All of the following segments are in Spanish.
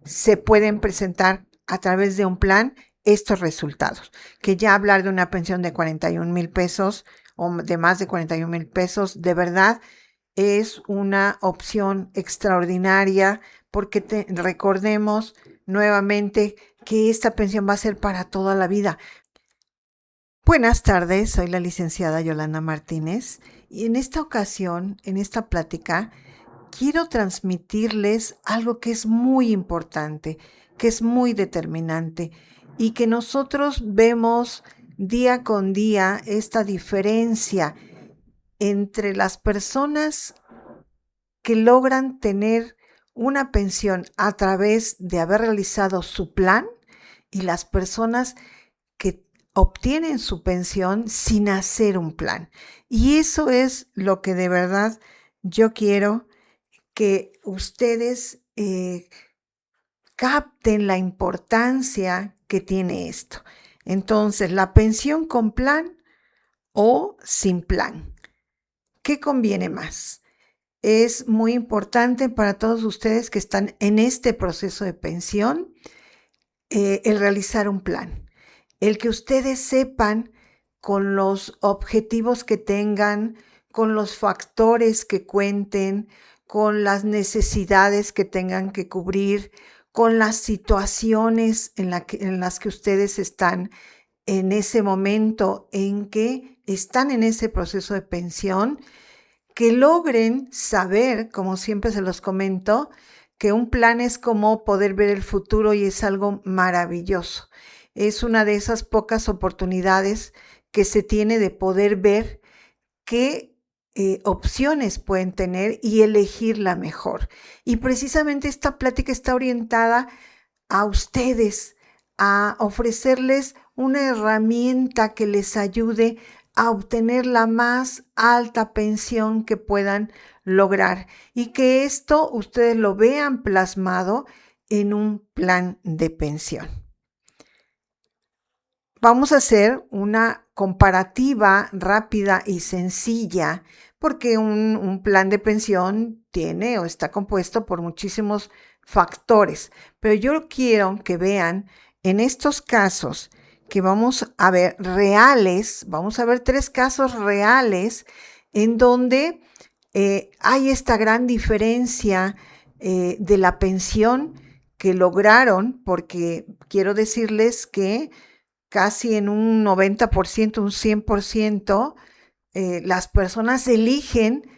se pueden presentar a través de un plan estos resultados. Que ya hablar de una pensión de 41,000 pesos o de más de 41,000 pesos, de verdad es una opción extraordinaria porque recordemos nuevamente que esta pensión va a ser para toda la vida. Buenas tardes, soy la licenciada Yolanda Martínez y en esta ocasión, en esta plática, quiero transmitirles algo que es muy importante, que es muy determinante y que nosotros vemos día con día esta diferencia entre las personas que logran tener una pensión a través de haber realizado su plan y las personas que obtienen su pensión sin hacer un plan. Y eso es lo que de verdad yo quiero que ustedes capten la importancia que tiene esto. Entonces, la pensión con plan o sin plan. ¿Qué conviene más? Es muy importante para todos ustedes que están en este proceso de pensión el realizar un plan. El que ustedes sepan con los objetivos que tengan, con los factores que cuenten, con las necesidades que tengan que cubrir, con las situaciones en las que ustedes están en ese momento en que están en ese proceso de pensión, que logren saber, como siempre se los comento, que un plan es como poder ver el futuro y es algo maravilloso. Es una de esas pocas oportunidades que se tiene de poder ver qué opciones pueden tener y elegir la mejor. Y precisamente esta plática está orientada a ustedes, a ofrecerles una herramienta que les ayude a obtener la más alta pensión que puedan lograr y que esto ustedes lo vean plasmado en un plan de pensión. Vamos a hacer una comparativa rápida y sencilla porque un plan de pensión tiene o está compuesto por muchísimos factores, pero yo quiero que vean en estos casos que vamos a ver reales, vamos a ver 3 casos reales en donde hay esta gran diferencia de la pensión que lograron, porque quiero decirles que casi en un 90%, un 100%, las personas eligen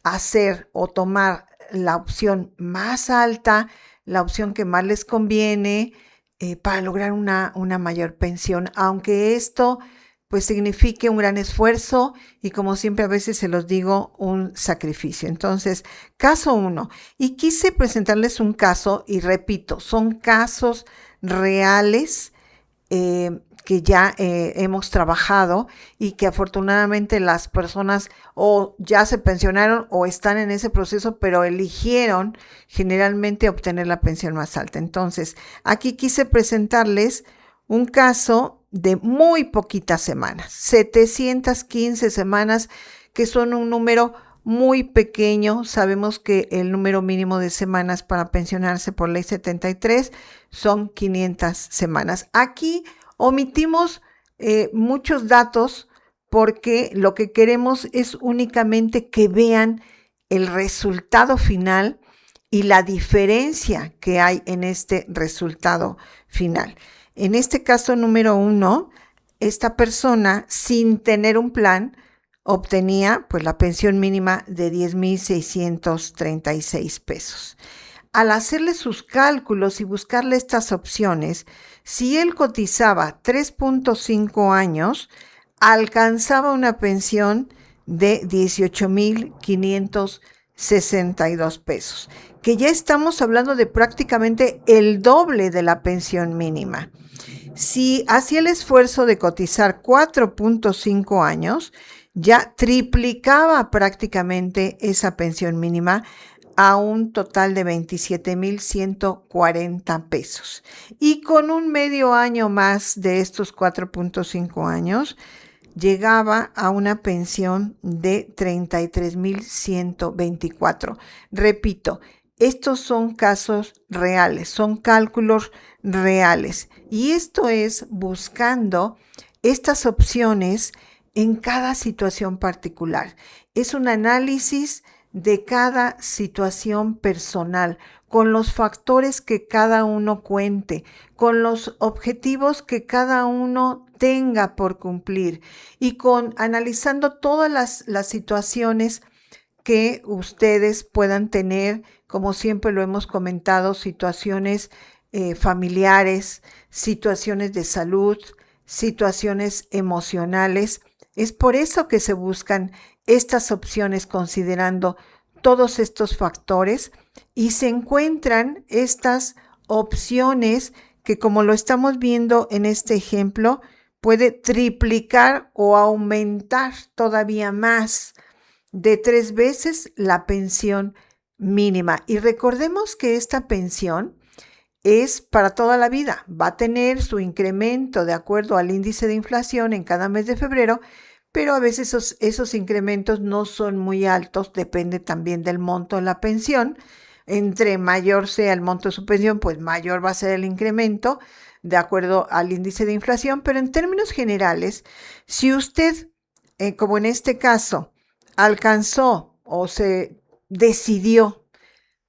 hacer o tomar la opción más alta, la opción que más les conviene para lograr una mayor pensión, aunque esto pues signifique un gran esfuerzo y como siempre a veces se los digo, un sacrificio. Entonces, caso 1, y quise presentarles un caso y repito, son casos reales que ya hemos trabajado y que afortunadamente las personas o ya se pensionaron o están en ese proceso, pero eligieron generalmente obtener la pensión más alta. Entonces, aquí quise presentarles un caso de muy poquitas semanas, 715 semanas, que son un número muy pequeño. Sabemos que el número mínimo de semanas para pensionarse por ley 73 son 500 semanas. Aquí omitimos muchos datos porque lo que queremos es únicamente que vean el resultado final y la diferencia que hay en este resultado final. En este caso número 1, esta persona sin tener un plan obtenía pues la pensión mínima de 10,636 pesos. Al hacerle sus cálculos y buscarle estas opciones, si él cotizaba 3.5 años, alcanzaba una pensión de 18,562 pesos, que ya estamos hablando de prácticamente el doble de la pensión mínima. Si hacía el esfuerzo de cotizar 4.5 años, ya triplicaba prácticamente esa pensión mínima a un total de 27,140 pesos. Y con un medio año más de estos 4.5 años, llegaba a una pensión de 33,124. Repito, Estos son casos reales, son cálculos reales. Y esto es buscando estas opciones en cada situación particular. Es un análisis de cada situación personal, con los factores que cada uno cuente, con los objetivos que cada uno tenga por cumplir y con analizando todas las situaciones que ustedes puedan tener, como siempre lo hemos comentado, situaciones familiares, situaciones de salud, situaciones emocionales. Es por eso que se buscan estas opciones considerando todos estos factores y se encuentran estas opciones que, como lo estamos viendo en este ejemplo, puede triplicar o aumentar todavía más de 3 veces la pensión mínima. Y recordemos que esta pensión es para toda la vida. Va a tener su incremento de acuerdo al índice de inflación en cada mes de febrero, pero a veces esos incrementos no son muy altos, depende también del monto de la pensión. Entre mayor sea el monto de su pensión, pues mayor va a ser el incremento de acuerdo al índice de inflación, pero en términos generales, si usted, como en este caso, alcanzó o se decidió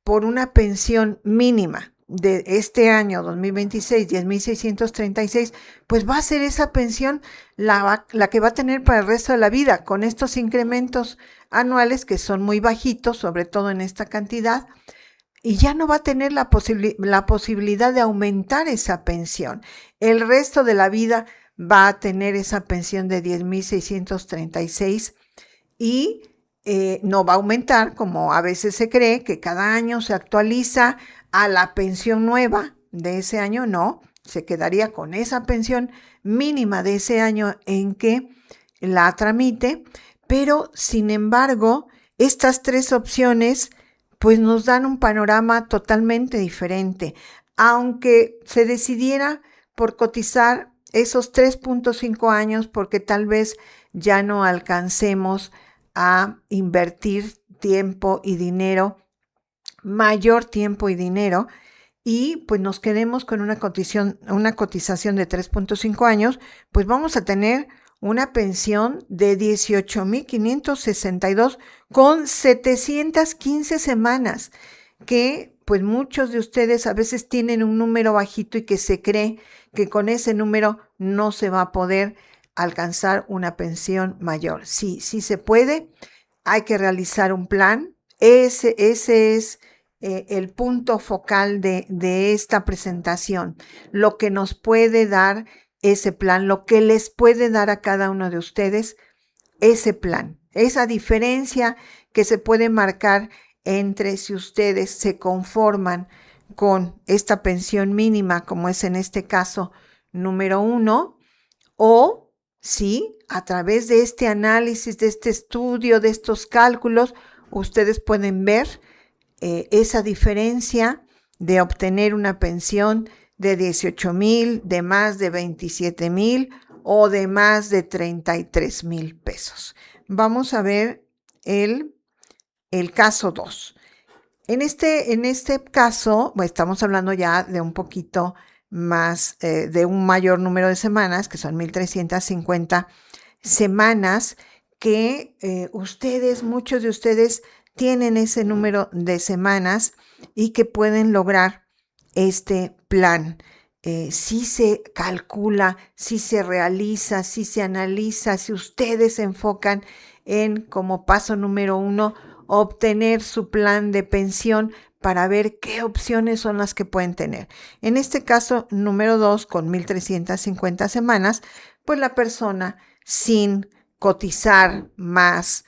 por una pensión mínima de este año 2026, 10,636, pues va a ser esa pensión la que va a tener para el resto de la vida, con estos incrementos anuales que son muy bajitos, sobre todo en esta cantidad, y ya no va a tener la posibilidad de aumentar esa pensión. El resto de la vida va a tener esa pensión de 10,636 y no va a aumentar, como a veces se cree, que cada año se actualiza a la pensión nueva de ese año. No, se quedaría con esa pensión mínima de ese año en que la tramite, pero sin embargo, estas 3 opciones pues nos dan un panorama totalmente diferente. Aunque se decidiera por cotizar esos 3,5 años, porque tal vez ya no alcancemos a invertir tiempo y dinero, mayor tiempo y dinero, y pues nos quedemos con una cotización de 3,5 años, pues vamos a tener una pensión de 18,562 con 715 semanas, que pues muchos de ustedes a veces tienen un número bajito y que se cree que con ese número no se va a poder alcanzar una pensión mayor. Sí, sí se puede, hay que realizar un plan. Ese es el punto focal de esta presentación, lo que nos puede dar ese plan, lo que les puede dar a cada uno de ustedes ese plan, esa diferencia que se puede marcar entre si ustedes se conforman con esta pensión mínima, como es en este caso número 1, o si a través de este análisis, de este estudio, de estos cálculos, ustedes pueden ver esa diferencia de obtener una pensión de 18,000, de más de 27,000 o de más de 33,000 pesos. Vamos a ver el caso 2. En este caso, estamos hablando ya de un poquito más, de un mayor número de semanas, que son 1,350 semanas, que muchos de ustedes tienen ese número de semanas y que pueden lograr este plan. Si se calcula, si se realiza, si se analiza, si ustedes se enfocan en, como paso número 1, obtener su plan de pensión para ver qué opciones son las que pueden tener. En este caso, número 2, con 1,350 semanas, pues la persona sin cotizar más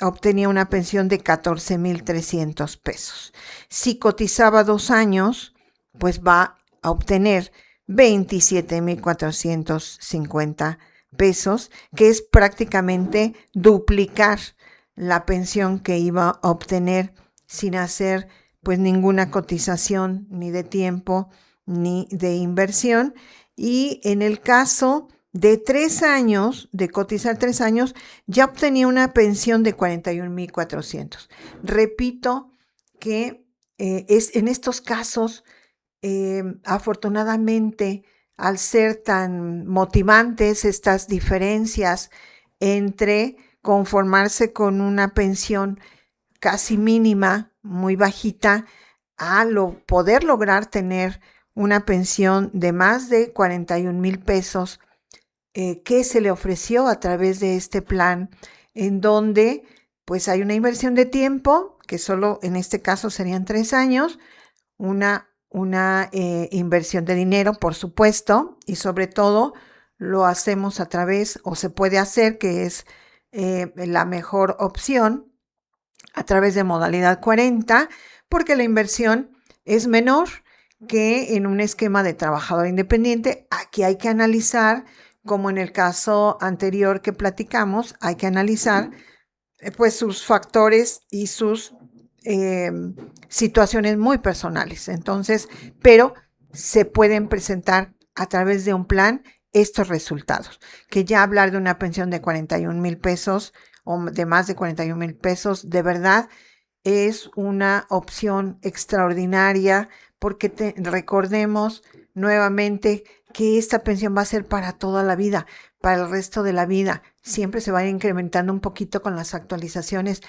obtenía una pensión de 14,300 pesos. Si cotizaba 2 años, pues va a obtener 27,450 pesos, que es prácticamente duplicar la pensión que iba a obtener sin hacer pues ninguna cotización ni de tiempo ni de inversión. Y en el caso de 3 años, de cotizar 3 años, ya obtenía una pensión de 41,400. Repito, que es en estos casos, afortunadamente, al ser tan motivantes estas diferencias entre conformarse con una pensión casi mínima, muy bajita, a poder lograr tener una pensión de más de 41,000 pesos que se le ofreció a través de este plan, en donde pues hay una inversión de tiempo, que solo en este caso serían 3 años, una inversión de dinero, por supuesto, y sobre todo lo hacemos a través, o se puede hacer, que es la mejor opción, a través de modalidad 40, porque la inversión es menor que en un esquema de trabajador independiente. Aquí hay que analizar, como en el caso anterior que platicamos, hay que analizar pues sus factores y sus eh, situaciones muy personales. Entonces, pero se pueden presentar a través de un plan estos resultados, que ya hablar de una pensión de 41,000 pesos o de más de 41,000 pesos, de verdad es una opción extraordinaria, porque recordemos nuevamente que esta pensión va a ser para toda la vida, para el resto de la vida. Siempre se va a ir incrementando un poquito con las actualizaciones,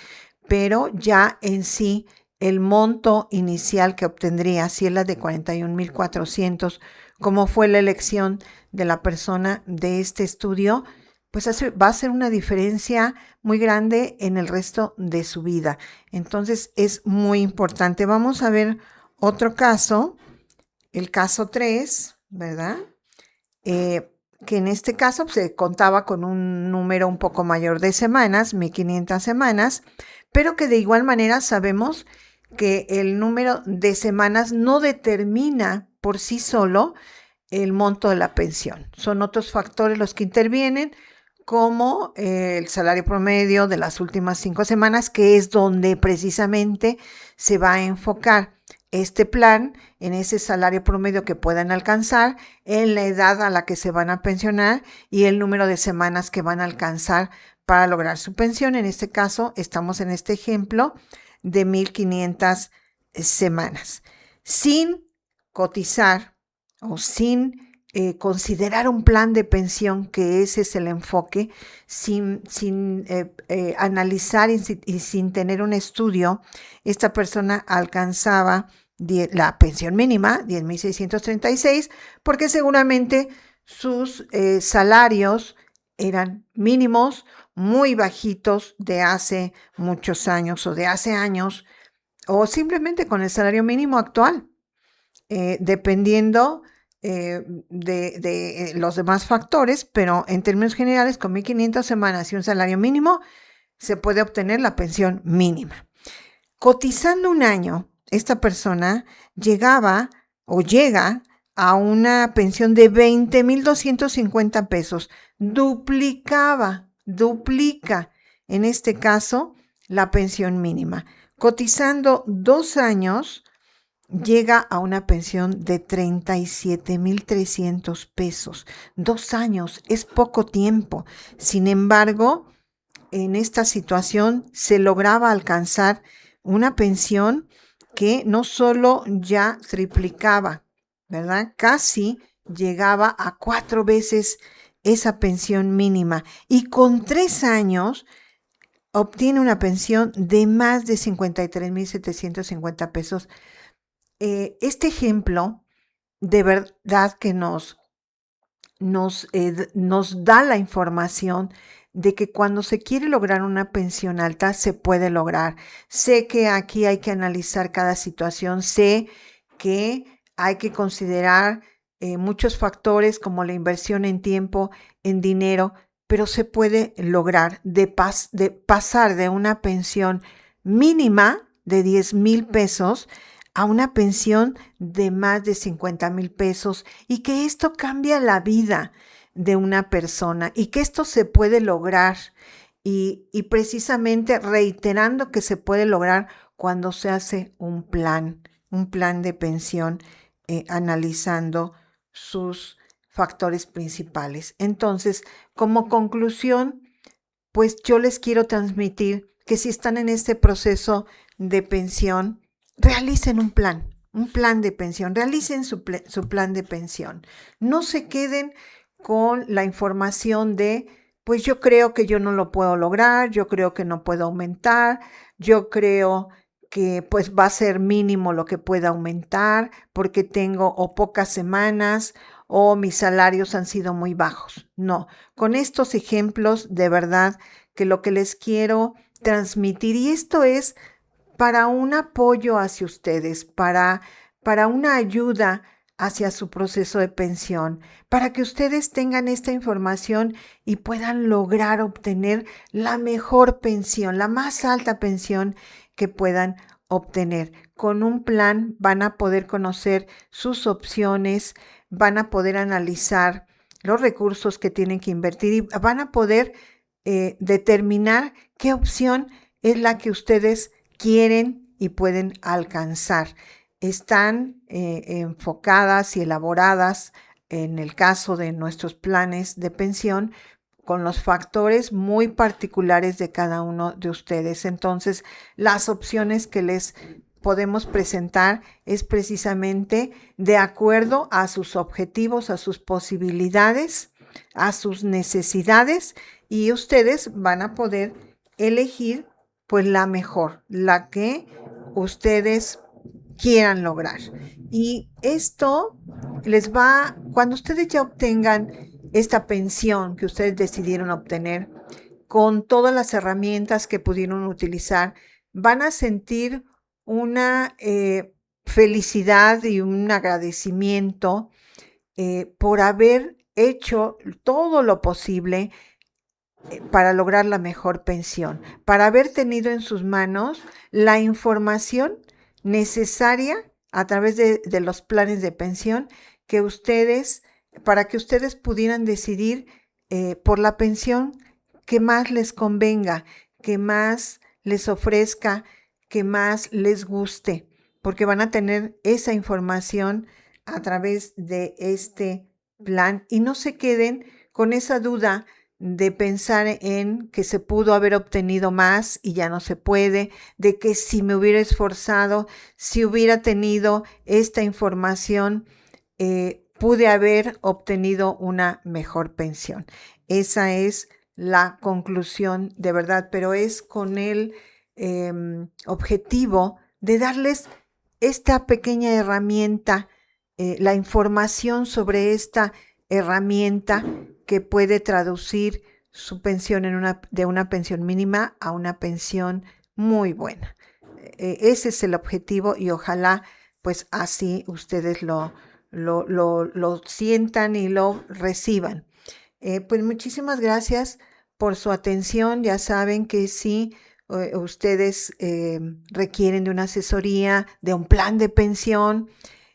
pero ya en sí el monto inicial que obtendría, si es la de 41,400, como fue la elección de la persona de este estudio, pues va a ser una diferencia muy grande en el resto de su vida. Entonces es muy importante. Vamos a ver otro caso, el caso 3, ¿verdad? Que en este caso se contaba con un número un poco mayor de semanas, 1,500 semanas, pero que de igual manera sabemos que el número de semanas no determina por sí solo el monto de la pensión. Son otros factores los que intervienen, como el salario promedio de las últimas 5 semanas, que es donde precisamente se va a enfocar este plan, en ese salario promedio que puedan alcanzar, en la edad a la que se van a pensionar y el número de semanas que van a alcanzar para lograr su pensión. En este caso, estamos en este ejemplo de 1,500 semanas. Sin cotizar o sin considerar un plan de pensión, que ese es el enfoque, sin analizar y sin tener un estudio, esta persona alcanzaba la pensión mínima, 10,636, porque seguramente sus salarios eran mínimos, muy bajitos de hace muchos años o de hace años, o simplemente con el salario mínimo actual, dependiendo de los demás factores, pero en términos generales, con 1,500 semanas y un salario mínimo, se puede obtener la pensión mínima. Cotizando un año, esta persona llegaba o llega a una pensión de 20,250 pesos. Duplica, en este caso, la pensión mínima. Cotizando 2 años, llega a una pensión de 37,300 pesos. 2 años es poco tiempo. Sin embargo, en esta situación se lograba alcanzar una pensión que no solo ya triplicaba, ¿verdad? Casi llegaba a 4 veces esa pensión mínima, y con 3 años obtiene una pensión de más de 53,750 pesos. Este ejemplo de verdad que nos da la información de que cuando se quiere lograr una pensión alta, se puede lograr. Sé que aquí hay que analizar cada situación, sé que hay que considerar muchos factores, como la inversión en tiempo, en dinero, pero se puede lograr de pasar de una pensión mínima de 10,000 pesos a una pensión de más de 50,000 pesos, y que esto cambia la vida de una persona, y que esto se puede lograr, y precisamente reiterando que se puede lograr cuando se hace un plan de pensión, analizando sus factores principales. Entonces, como conclusión, pues yo les quiero transmitir que si están en este proceso de pensión, realicen un plan de pensión, realicen su plan de pensión. No se queden con la información de, pues yo creo que yo no lo puedo lograr, yo creo que no puedo aumentar, yo creo que pues va a ser mínimo lo que pueda aumentar porque tengo o pocas semanas o mis salarios han sido muy bajos. No, con estos ejemplos de verdad que lo que les quiero transmitir, y esto es para un apoyo hacia ustedes, para una ayuda hacia su proceso de pensión, para que ustedes tengan esta información y puedan lograr obtener la mejor pensión, la más alta pensión que puedan obtener. Con un plan van a poder conocer sus opciones, van a poder analizar los recursos que tienen que invertir y van a poder determinar qué opción es la que ustedes quieren y pueden alcanzar. Están enfocadas y elaboradas, en el caso de nuestros planes de pensión, con los factores muy particulares de cada uno de ustedes. Entonces, las opciones que les podemos presentar es precisamente de acuerdo a sus objetivos, a sus posibilidades, a sus necesidades, y ustedes van a poder elegir pues la mejor, la que ustedes quieran lograr. Y esto les va, cuando ustedes ya obtengan esta pensión que ustedes decidieron obtener, con todas las herramientas que pudieron utilizar, van a sentir una felicidad y un agradecimiento por haber hecho todo lo posible para lograr la mejor pensión, para haber tenido en sus manos la información necesaria a través de los planes de pensión que ustedes, para que ustedes pudieran decidir por la pensión que más les convenga, que más les ofrezca, que más les guste, porque van a tener esa información a través de este plan y no se queden con esa duda de pensar en que se pudo haber obtenido más y ya no se puede, de que si me hubiera esforzado, si hubiera tenido esta información, pude haber obtenido una mejor pensión. Esa es la conclusión de verdad, pero es con el objetivo de darles esta pequeña herramienta, la información sobre esta herramienta que puede traducir su pensión de una pensión mínima a una pensión muy buena. Ese es el objetivo y ojalá pues así ustedes lo sientan y lo reciban. Pues muchísimas gracias por su atención. Ya saben que si ustedes requieren de una asesoría, de un plan de pensión,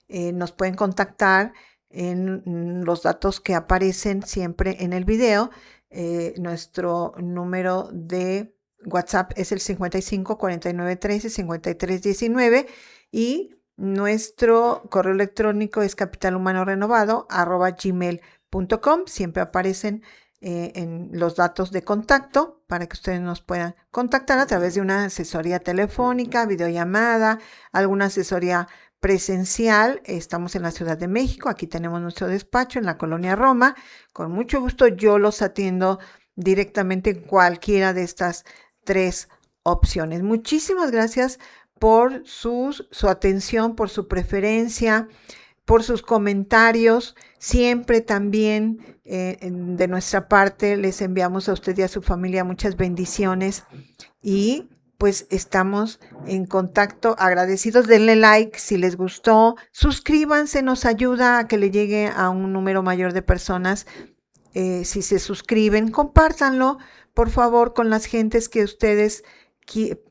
nos pueden contactar en los datos que aparecen siempre en el video. Nuestro número de WhatsApp es el 55 49 13 53 19 y nuestro correo electrónico es capitalhumanorenovado@gmail.com. Siempre aparecen en los datos de contacto para que ustedes nos puedan contactar a través de una asesoría telefónica, videollamada, alguna asesoría presencial. Estamos en la Ciudad de México, aquí tenemos nuestro despacho en la Colonia Roma. Con mucho gusto yo los atiendo directamente en cualquiera de estas 3 opciones. Muchísimas gracias por su atención, por su preferencia, por sus comentarios. Siempre también de nuestra parte les enviamos a usted y a su familia muchas bendiciones y pues estamos en contacto, agradecidos. Denle like si les gustó, suscríbanse, nos ayuda a que le llegue a un número mayor de personas. Si se suscriben, compártanlo por favor con las gentes que ustedes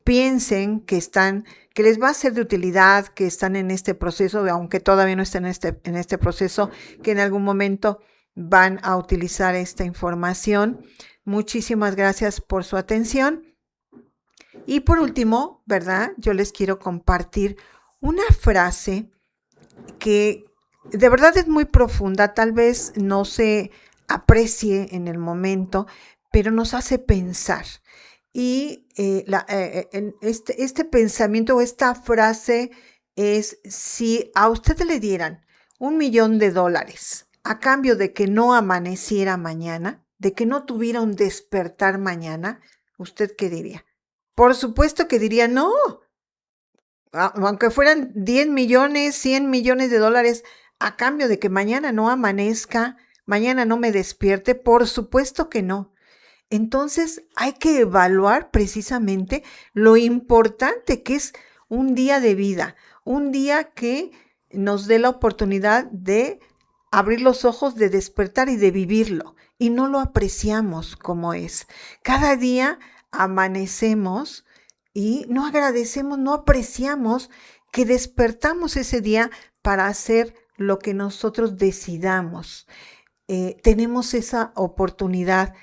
piensen que les va a ser de utilidad, que están en este proceso, aunque todavía no estén en este proceso, que en algún momento van a utilizar esta información. Muchísimas gracias por su atención. Y por último, ¿verdad? Yo les quiero compartir una frase que de verdad es muy profunda, tal vez no se aprecie en el momento, pero nos hace pensar. Y este pensamiento o esta frase es, si a usted le dieran $1,000,000 a cambio de que no amaneciera mañana, de que no tuviera un despertar mañana, ¿usted qué diría? Por supuesto que diría, no, aunque fueran 10 millones, 100 millones de dólares a cambio de que mañana no amanezca, mañana no me despierte, por supuesto que no. Entonces hay que evaluar precisamente lo importante que es un día de vida, un día que nos dé la oportunidad de abrir los ojos, de despertar y de vivirlo. Y no lo apreciamos como es. Cada día amanecemos y no agradecemos, no apreciamos que despertamos ese día para hacer lo que nosotros decidamos. Tenemos esa oportunidad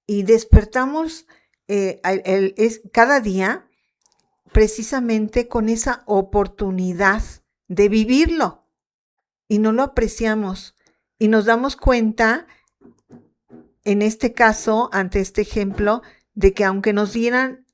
y despertamos cada día precisamente con esa oportunidad de vivirlo y no lo apreciamos y nos damos cuenta, en este caso, ante este ejemplo, de que aunque nos dieran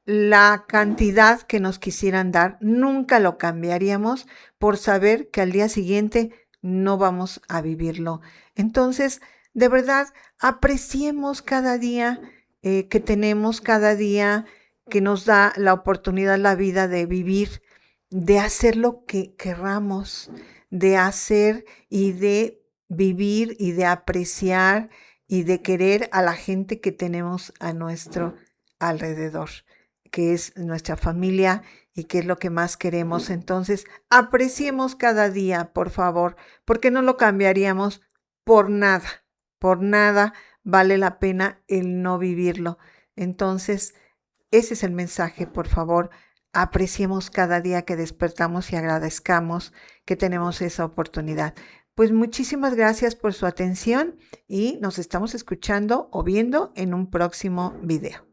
la cantidad que nos quisieran dar, nunca lo cambiaríamos por saber que al día siguiente no vamos a vivirlo. Entonces, de verdad, apreciemos cada día que tenemos, cada día que nos da la oportunidad la vida de vivir, de hacer lo que querramos, de hacer y de vivir y de apreciar y de querer a la gente que tenemos a nuestro alrededor, que es nuestra familia y que es lo que más queremos. Entonces, apreciemos cada día, por favor, porque no lo cambiaríamos por nada vale la pena el no vivirlo. Entonces, ese es el mensaje, por favor, apreciemos cada día que despertamos y agradezcamos que tenemos esa oportunidad. Pues muchísimas gracias por su atención y nos estamos escuchando o viendo en un próximo video.